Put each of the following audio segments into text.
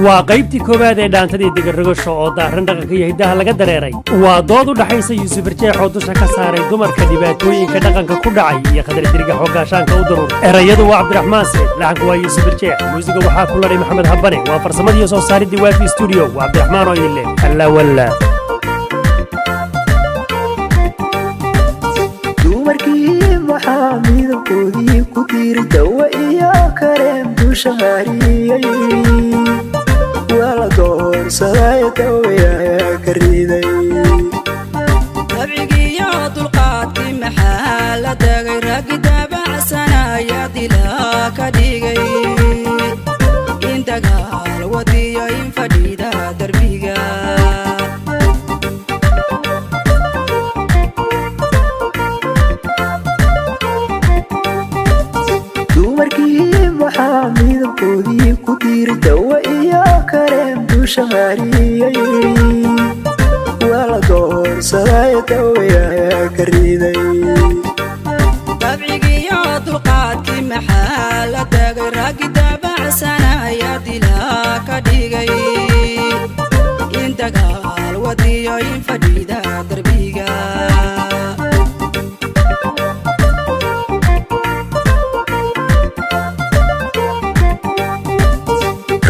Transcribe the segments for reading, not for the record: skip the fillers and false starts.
waa qaybtii koowaad ee dhaantadii digirrigasho oo daaran dhaqanka iyo hiddaha laga dareeray waa dood u dhaxaysa yuusuf irjeex oo dusha ka saaray dumarka dhibaatooyinka dhaqanka ku dhacay iyo khadar diriga xoggaashaanka u daruur erayadu waa cabdiraxmaan seed laxanku waa yuusuf irjeex muusiga waxaa ku ladhay maxamed habane waa farsamadii soo saaridii waafi stuudio waa cabdiraxmaan oo idin leh alla walla dumarkii maxaa midabkoodii ku diiri dawa iyo kareem dusha mariyay wala doorsaday dawayaa ka riday dabcigiyo dulqaadkii maxaa la dagay raggi daabacsanaya dilaa ka dhigay in dagaal wadiyo in fadhiida darbiga dumarkii maxaa midabkoodii ku diiri dawa iyo kareem dusha mariyay wala doorsaday dawayaa ka riday dabcigiyo dulqaadkii maxaa la dagay raggi daabacsanaya dilaa ka dhigay in dagaal wadiyo in fadhiida darbiga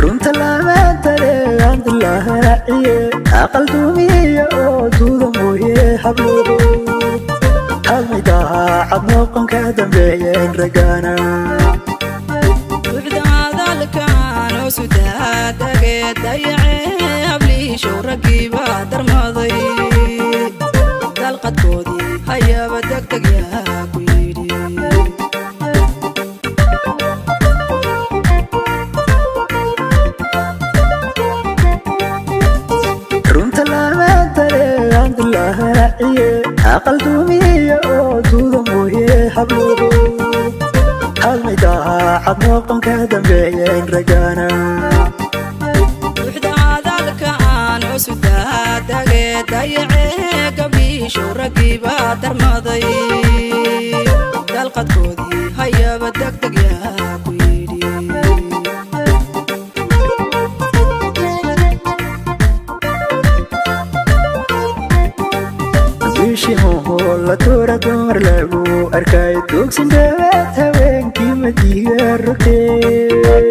runta lama dareegan dilaharaciye aqal dumiya oo duuda mooye habluhu hadmaydaha cadmooqanka dambeeyeen ragana buuxda hadalkan oo sudaadagee dayacee habliishow raggiiba darmaday dalqadkoodii hayaba degdeg yaa ku yidhi runta lama dareegan dilaharaciye aqal dumiya oo duuda mooye habluhu hadmaydaha cadmooqanka dambeeyeen ragana buuxda hadalkan oo sudaadagee dayacee gabliishow raggiiba darmaday dalqadkoodii hayaba degdeg yaa ku yidhi bishihoho la toora dumar lagu arkay dugsin dhawaad haweenkii madiga rogteen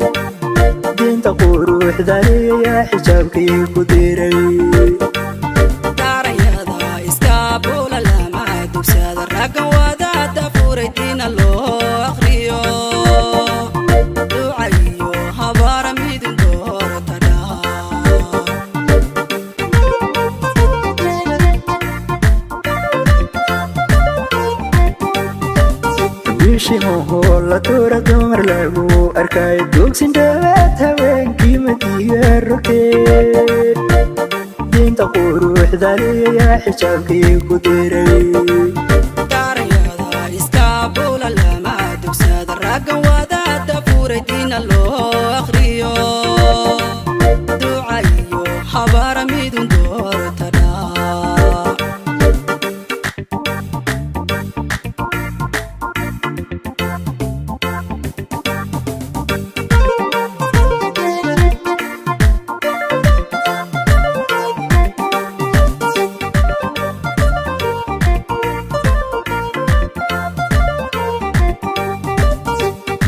diinta quruxdaliyaa xijaabkii ku diray daarayada iskaabula lama dugsada raggan wadaada furay diina loo akhriyo ducayo habaara midin doorata dhaha bishihoho la toora dumar lagu arkay dugsin dhawaad haweenkii madiga rogteen diinta quruxdaliyaa xijaabkii ku diray daarayada iskaabula lama dugsada raggan wadaada furay diina loo akhriyo ducayo habaara midin doorata dhaha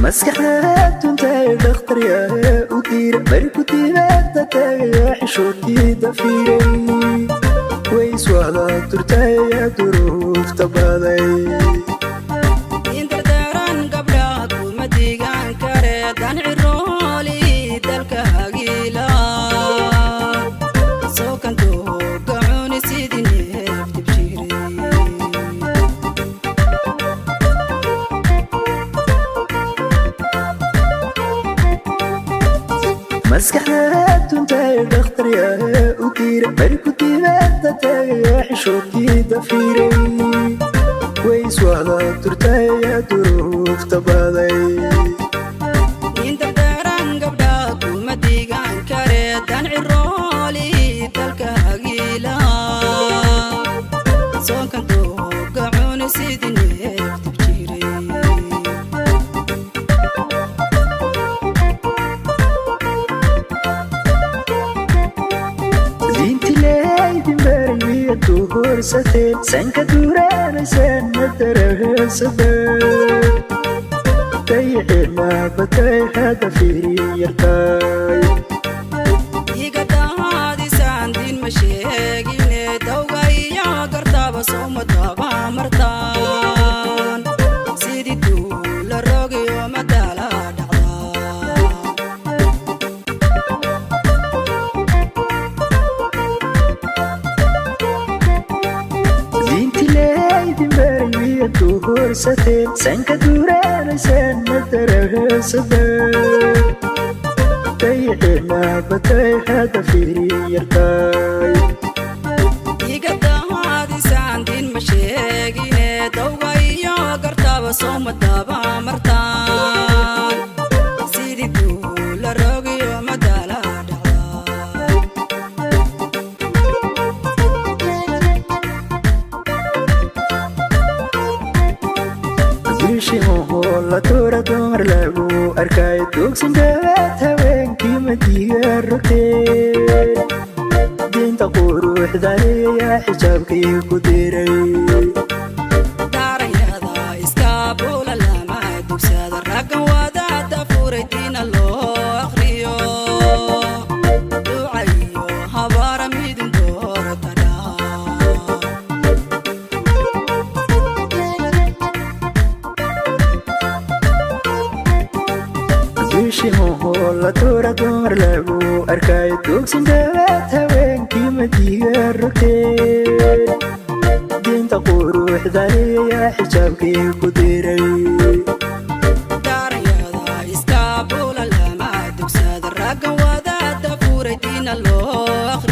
maskaxda tuntay dhakhtaryahe u diira bari ku diibada tagaya xishoodkii dafiiray way iswahda turtaya duruufta baday intardaran gabdhaha kuma digaan kare dan cirooli dalka hagiila soo kantoo gacuni sidii neef dibshiray maskaxda tuntay dhakhtaryahe u diira bari ku diibada tagaya xishoodkii dafiiray way iswahda turtaya duruufta baday intardaran gabdhaha kuma digaan kare dan cirooli dalka hagiila soo kantoo gacuni sidii neef dibshiray doorsateen sanka duuraanaysaan madarahasada dayixina batay hada fiiriyartay igadaadisaan diin ma sheegine dawga iyo gartaba sooma daba martaan sidii duula rogiyo madala doorsateen sanka duuraanaysaan madarahasada dayixina batay hada fiiriyartay igadaadisaan diin ma sheegine dawga iyo gartaba sooma daba martaan sidii duula rogiyo madala la tura dumar lagu arkay dugsin dhawaad haweenkii madiga rogteen diinta quruxdaneeya xijaabkii ku diray daarayada iskaabula lama dugsada raggan wadaada furay diina loo akhriyo ducayo habaara midin dooratana la tura dumar lagu arkay dugsin dhawaad haweenkii madiga rogteen diinta quruxdaneeya xijaabkii ku diray daarayada iskaabula lama dugsada raggan wadaada furay diina loo akhriyo